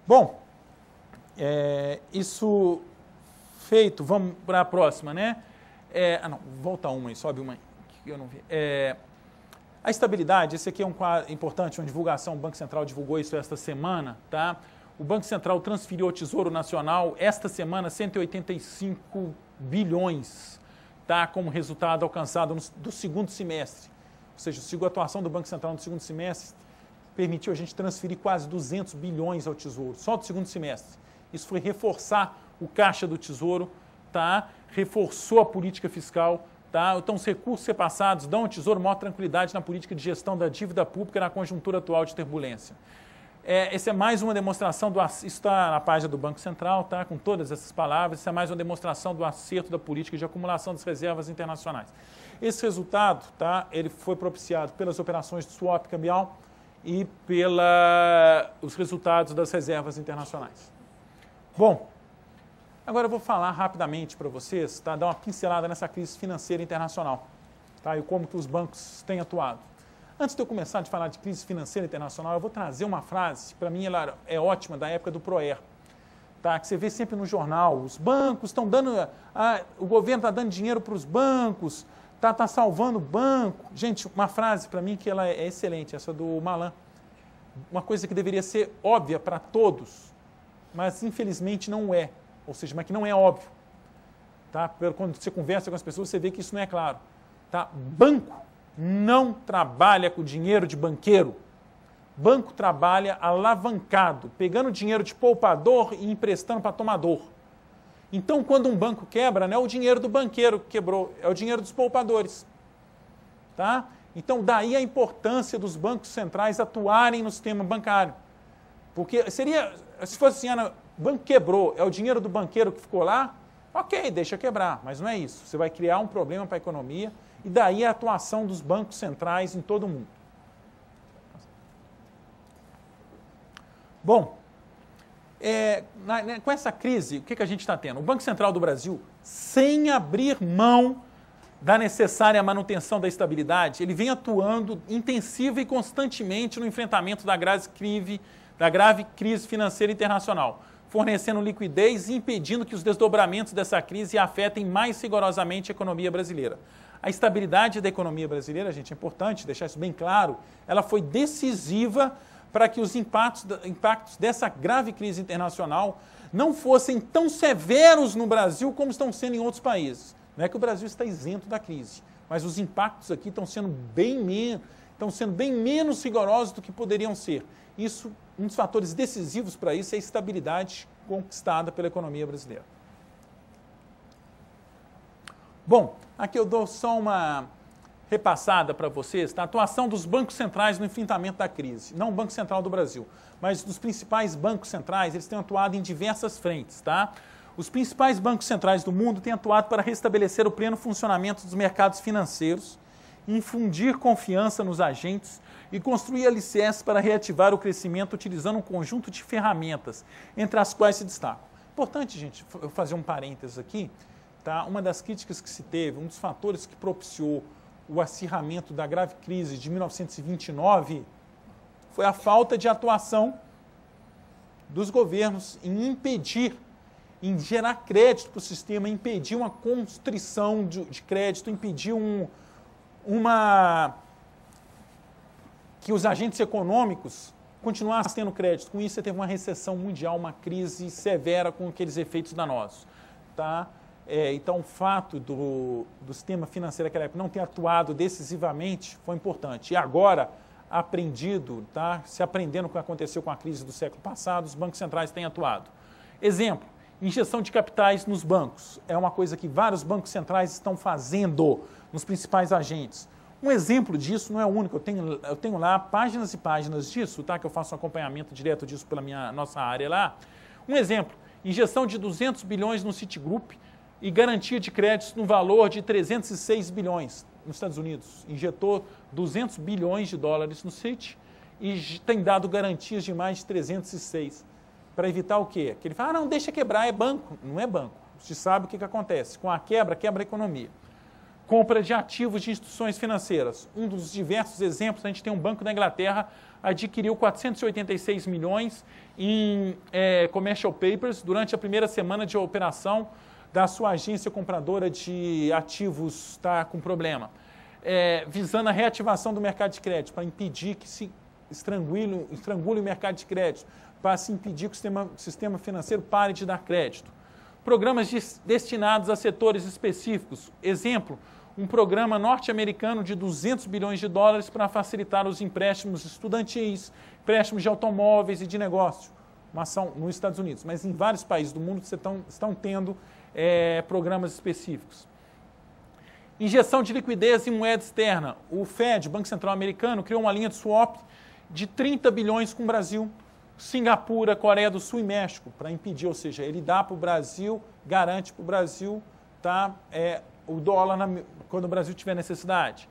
Bom, isso feito, vamos para a próxima, né? Não, volta uma aí, sobe uma aí, que eu não vi. A estabilidade, esse aqui é um quadro importante, uma divulgação, o Banco Central divulgou isso esta semana, tá? O Banco Central transferiu ao Tesouro Nacional, esta semana, 185 bilhões, tá? Como resultado alcançado do segundo semestre. Ou seja, a atuação do Banco Central no segundo semestre permitiu a gente transferir quase 200 bilhões ao Tesouro, só do segundo semestre. Isso foi reforçar o caixa do Tesouro, tá? Reforçou a política fiscal, tá? Então, os recursos repassados dão ao Tesouro maior tranquilidade na política de gestão da dívida pública na conjuntura atual de turbulência. Essa é mais uma demonstração isso está na página do Banco Central, tá? Com todas essas palavras, isso é mais uma demonstração do acerto da política de acumulação das reservas internacionais. Esse resultado, tá? Ele foi propiciado pelas operações de swap cambial e pelos resultados das reservas internacionais. Bom, agora eu vou falar rapidamente para vocês, tá? Dar uma pincelada nessa crise financeira internacional, tá? E como que os bancos têm atuado. Antes de eu começar a falar de crise financeira internacional, eu vou trazer uma frase, para mim ela é ótima, da época do Proer, tá? Que você vê sempre no jornal, os bancos estão dando, o governo está dando dinheiro para os bancos, tá salvando o banco. Gente, uma frase para mim que ela é excelente, essa do Malan. Uma coisa que deveria ser óbvia para todos, mas infelizmente não é, ou seja, mas que não é óbvio. Tá? Quando você conversa com as pessoas, você vê que isso não é claro. Tá? Banco não trabalha com dinheiro de banqueiro. Banco trabalha alavancado, pegando dinheiro de poupador e emprestando para tomador. Então, quando um banco quebra, não é o dinheiro do banqueiro que quebrou, é o dinheiro dos poupadores. Tá? Então, daí a importância dos bancos centrais atuarem no sistema bancário. Porque seria, se fosse assim, o banco quebrou, é o dinheiro do banqueiro que ficou lá? Ok, deixa quebrar, mas não é isso. Você vai criar um problema para a economia e daí a atuação dos bancos centrais em todo o mundo. Bom, com essa crise, o que a gente está tendo? O Banco Central do Brasil, sem abrir mão da necessária manutenção da estabilidade, ele vem atuando intensiva e constantemente no enfrentamento da grave crise financeira internacional, fornecendo liquidez e impedindo que os desdobramentos dessa crise afetem mais rigorosamente a economia brasileira. A estabilidade da economia brasileira, gente, é importante deixar isso bem claro, ela foi decisiva para que os impactos dessa grave crise internacional não fossem tão severos no Brasil como estão sendo em outros países. Não é que o Brasil está isento da crise, mas os impactos aqui estão sendo bem menos rigorosos do que poderiam ser. Isso, um dos fatores decisivos para isso é a estabilidade conquistada pela economia brasileira. Bom, aqui eu dou só uma repassada para vocês, tá? A atuação dos bancos centrais no enfrentamento da crise. Não o Banco Central do Brasil, mas dos principais bancos centrais, eles têm atuado em diversas frentes, tá? Os principais bancos centrais do mundo têm atuado para restabelecer o pleno funcionamento dos mercados financeiros, infundir confiança nos agentes e construir alicerces para reativar o crescimento utilizando um conjunto de ferramentas, entre as quais se destacam. Importante, gente, eu fazer um parênteses aqui, tá? Uma das críticas que se teve, um dos fatores que propiciou o acirramento da grave crise de 1929 foi a falta de atuação dos governos em impedir, em gerar crédito para o sistema, impedir uma constrição de crédito, impedir que os agentes econômicos continuassem tendo crédito. Com isso, você teve uma recessão mundial, uma crise severa com aqueles efeitos danosos. Tá? Então, o fato do sistema financeiro naquela época não ter atuado decisivamente foi importante. E agora, tá? Se aprendendo o que aconteceu com a crise do século passado, os bancos centrais têm atuado. Exemplo, injeção de capitais nos bancos. É uma coisa que vários bancos centrais estão fazendo nos principais agentes. Um exemplo disso, não é o único, eu tenho lá páginas e páginas disso, tá? Que eu faço um acompanhamento direto disso pela nossa área lá. Um exemplo, injeção de 200 bilhões no Citigroup e garantia de créditos no valor de 306 bilhões nos Estados Unidos. Injetou 200 bilhões de dólares no Citi e tem dado garantias de mais de 306. Para evitar o quê? Que ele fala, não, deixa quebrar, é banco. Não é banco. Você sabe o que acontece. Com a quebra a economia. compra de ativos de instituições financeiras. Um dos diversos exemplos, a gente tem um banco da Inglaterra, adquiriu 486 milhões em commercial papers durante a primeira semana de operação da sua agência compradora de ativos com problema, visando a reativação do mercado de crédito, para impedir que se estrangule o mercado de crédito, para se impedir que o sistema financeiro pare de dar crédito. Programas destinados a setores específicos. Exemplo, um programa norte-americano de 200 bilhões de dólares para facilitar os empréstimos estudantis, empréstimos de automóveis e de negócio. Uma ação nos Estados Unidos, mas em vários países do mundo estão tendo programas específicos. Injeção de liquidez em moeda externa. O Fed, o Banco Central Americano, criou uma linha de swap de 30 bilhões com o Brasil, Singapura, Coreia do Sul e México, para impedir, ou seja, ele dá para o Brasil, garante para o Brasil o dólar quando o Brasil tiver necessidade.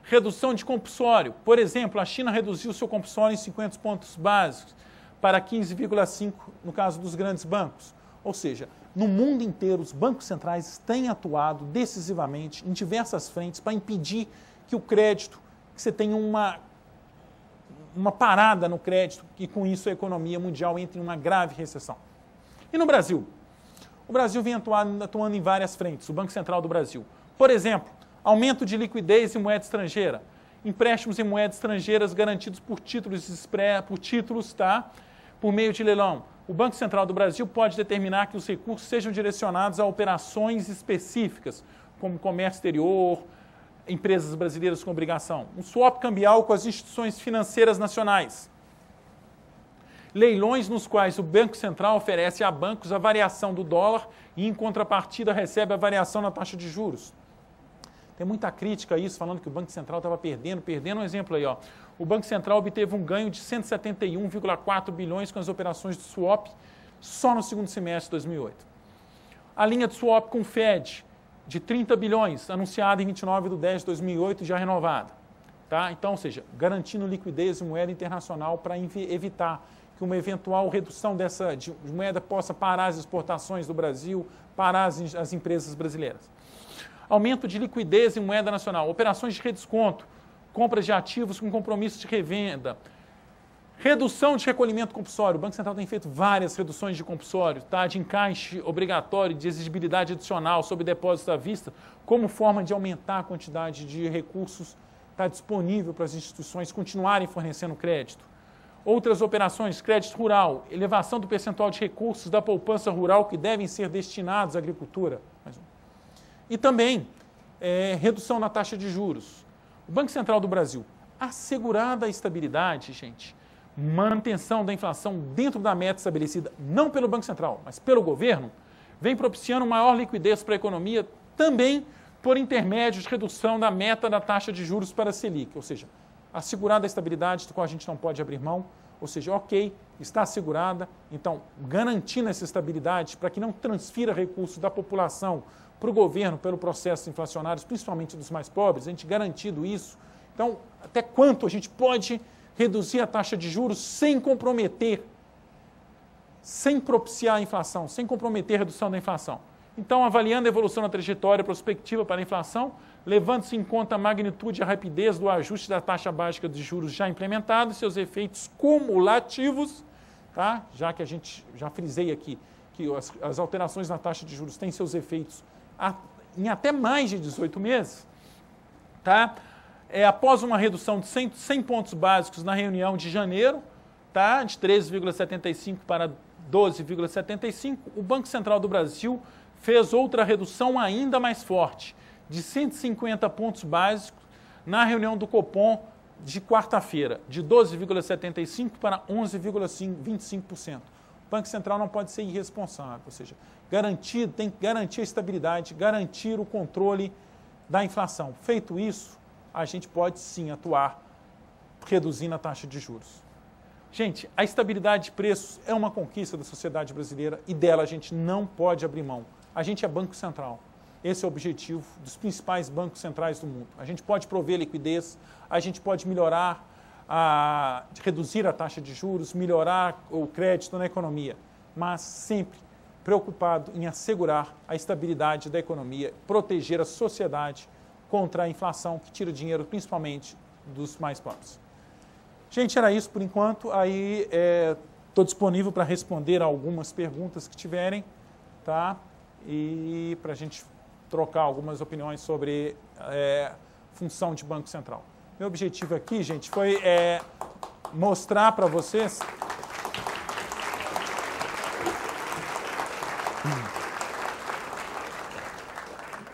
Redução de compulsório. Por exemplo, a China reduziu seu compulsório em 50 pontos básicos para 15,5 no caso dos grandes bancos. Ou seja, no mundo inteiro, os bancos centrais têm atuado decisivamente em diversas frentes para impedir que o crédito, que você tenha uma parada no crédito e com isso a economia mundial entre em uma grave recessão. E no Brasil? O Brasil vem atuando em várias frentes, o Banco Central do Brasil. Por exemplo, aumento de liquidez em moeda estrangeira, empréstimos em moedas estrangeiras garantidos por títulos, por meio de leilão. O Banco Central do Brasil pode determinar que os recursos sejam direcionados a operações específicas, como comércio exterior, empresas brasileiras com obrigação. Um swap cambial com as instituições financeiras nacionais. Leilões nos quais o Banco Central oferece a bancos a variação do dólar e, em contrapartida, recebe a variação na taxa de juros. Tem muita crítica a isso, falando que o Banco Central estava perdendo um exemplo aí. O Banco Central obteve um ganho de 171,4 bilhões com as operações de swap só no segundo semestre de 2008. A linha de swap com o Fed, de 30 bilhões, anunciada em 29/10/2008 e já renovada. Tá? Então, ou seja, garantindo liquidez em moeda internacional para evitar que uma eventual redução de moeda possa parar as exportações do Brasil, parar as empresas brasileiras. Aumento de liquidez em moeda nacional, operações de redesconto, compras de ativos com compromisso de revenda, redução de recolhimento compulsório. O Banco Central tem feito várias reduções de compulsório, de encaixe obrigatório, de exigibilidade adicional sobre depósitos à vista, como forma de aumentar a quantidade de recursos disponível para as instituições continuarem fornecendo crédito. Outras operações, crédito rural, elevação do percentual de recursos da poupança rural que devem ser destinados à agricultura. E também redução na taxa de juros. O Banco Central do Brasil, assegurada a estabilidade, gente, manutenção da inflação dentro da meta estabelecida, não pelo Banco Central, mas pelo governo, vem propiciando maior liquidez para a economia, também por intermédio de redução da meta da taxa de juros para a Selic, ou seja, assegurada a estabilidade do qual a gente não pode abrir mão, ou seja, ok, está assegurada, então garantindo essa estabilidade para que não transfira recursos da população para o governo pelo processo inflacionário, principalmente dos mais pobres, a gente garantido isso. Então, até quanto a gente pode reduzir a taxa de juros sem comprometer, sem propiciar a inflação, sem comprometer a redução da inflação. Então, avaliando a evolução da trajetória prospectiva para a inflação, levando-se em conta a magnitude e a rapidez do ajuste da taxa básica de juros já implementado e seus efeitos cumulativos, tá? Já que a gente já frisei aqui que as alterações na taxa de juros têm seus efeitos em até mais de 18 meses, tá? Após uma redução de 100 pontos básicos na reunião de janeiro, tá? De 13,75 para 12,75, o Banco Central do Brasil fez outra redução ainda mais forte, de 150 pontos básicos na reunião do Copom de quarta-feira, de 12,75% para 11,25%. O Banco Central não pode ser irresponsável, ou seja, tem que garantir a estabilidade, garantir o controle da inflação. Feito isso, a gente pode sim atuar reduzindo a taxa de juros. Gente, a estabilidade de preços é uma conquista da sociedade brasileira e dela a gente não pode abrir mão. A gente é Banco Central. Esse é o objetivo dos principais bancos centrais do mundo. A gente pode prover liquidez, a gente pode melhorar, reduzir a taxa de juros, melhorar o crédito na economia, mas sempre preocupado em assegurar a estabilidade da economia, proteger a sociedade contra a inflação, que tira dinheiro principalmente dos mais pobres. Gente, era isso por enquanto. Aí estou disponível para responder algumas perguntas que tiverem, tá? E para a gente trocar algumas opiniões sobre função de Banco Central. Meu objetivo aqui, gente, foi mostrar para vocês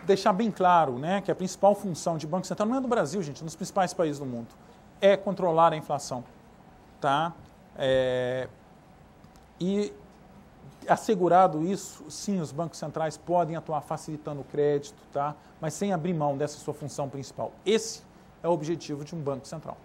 deixar bem claro, né, que a principal função de Banco Central não é do Brasil, gente, nos principais países do mundo, é controlar a inflação, tá? E assegurado isso, sim, os bancos centrais podem atuar facilitando o crédito, tá? Mas sem abrir mão dessa sua função principal. Esse é o objetivo de um banco central.